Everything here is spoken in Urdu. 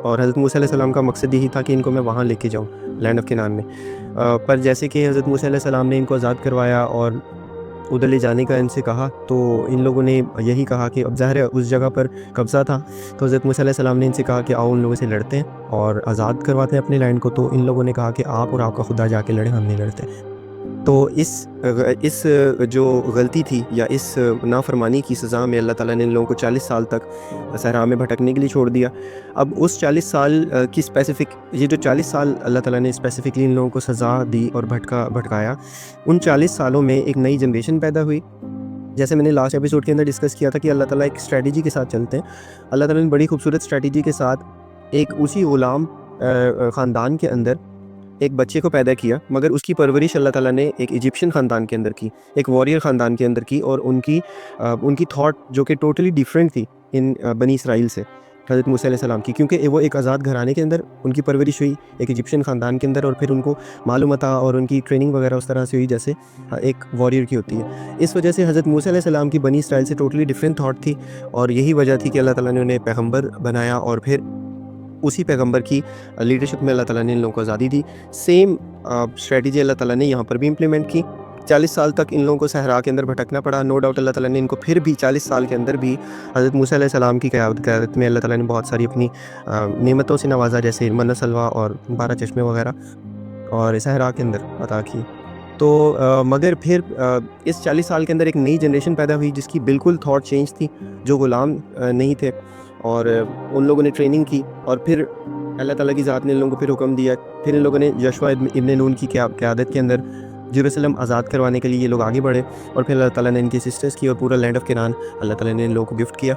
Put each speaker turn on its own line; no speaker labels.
اور حضرت موسیٰ علیہ السلام کا مقصد یہی تھا کہ ان کو میں وہاں لے کے جاؤں لینڈ آف کنعان میں. پر جیسے کہ حضرت موسیٰ علیہ السلام نے ان کو آزاد کروایا اور ادھر لے جانے کا ان سے کہا, تو ان لوگوں نے یہی کہا کہ اب ظاہر ہے اس جگہ پر قبضہ تھا, تو حضرت موسیٰ علیہ السلام نے ان سے کہا کہ آؤ ان لوگوں سے لڑتے ہیں اور آزاد کرواتے ہیں اپنے لینڈ کو. تو ان لوگوں نے کہا کہ آپ اور آپ کا خدا جا کے لڑیں, ہم نہیں لڑتے. تو اس جو غلطی تھی یا اس نافرمانی کی سزا میں اللہ تعالیٰ نے ان لوگوں کو 40 سال تک صحرا میں بھٹکنے کے لیے چھوڑ دیا. اب اس 40 سال کی یہ جو 40 سال اللہ تعالیٰ نے اسپیسیفکلی ان لوگوں کو سزا دی اور بھٹکایا, ان 40 سالوں میں ایک نئی جنریشن پیدا ہوئی. جیسے میں نے لاسٹ ایپیسوڈ کے اندر ڈسکس کیا تھا کہ اللہ تعالیٰ ایک اسٹریٹجی کے ساتھ چلتے ہیں. اللہ تعالیٰ نے بڑی خوبصورت اسٹریٹجی کے ساتھ ایک اسی غلام خاندان کے اندر ایک بچے کو پیدا کیا, مگر اس کی پرورش اللہ تعالیٰ نے ایک ایجپشین خاندان کے اندر کی, ایک واریر خاندان کے اندر کی, اور ان کی تھاٹ جو کہ ٹوٹلی ڈیفرنٹ تھی ان بنی اسرائیل سے, حضرت موسیٰ علیہ السلام کی, کیونکہ وہ ایک آزاد گھرانے کے اندر ان کی پرورش ہوئی, ایک ایجپشین خاندان کے اندر, اور پھر ان کو معلوم تھا اور ان کی ٹریننگ وغیرہ اس طرح سے ہوئی جیسے ایک واریر کی ہوتی ہے. اس وجہ سے حضرت موسیٰ علیہ السلام کی بنی اسرائیل سے ٹوٹلی ڈیفرنٹ تھاٹ تھی, اور یہی وجہ تھی کہ اللہ تعالیٰ نے انہیں پیغمبر بنایا, اور پھر اسی پیغمبر کی لیڈرشپ میں اللہ تعالیٰ نے ان لوگوں کو آزادی دی. سیم اسٹریٹجی اللہ تعالیٰ نے یہاں پر بھی امپلیمنٹ کی. 40 سال تک ان لوگوں کو صحرا کے اندر بھٹکنا پڑا. نو ڈاؤٹ اللہ تعالیٰ نے ان کو پھر بھی 40 سال کے اندر بھی حضرت موسیٰ علیہ السلام کی قیادت میں اللہ تعالیٰ نے بہت ساری اپنی نعمتوں سے نوازا, جیسے من سلوا اور 12 چشمے وغیرہ, اور صحرا کے اندر عطا کی. تو مگر پھر اس 40 سال کے اندر ایک نئی جنریشن پیدا ہوئی جس کی بالکل تھاٹ چینج تھی, جو غلام نہیں تھے, اور ان لوگوں نے ٹریننگ کی, اور پھر اللہ تعالیٰ کی ذات نے ان لوگوں کو پھر حکم دیا. پھر ان لوگوں نے یشوع ابن نون کی قیادت کے اندر جیروسلم آزاد کروانے کے لیے یہ لوگ آگے بڑھے, اور پھر اللہ تعالیٰ نے ان کی اسسٹنس کی, اور پورا لینڈ آف کنعان اللہ تعالیٰ نے ان لوگوں کو گفٹ کیا.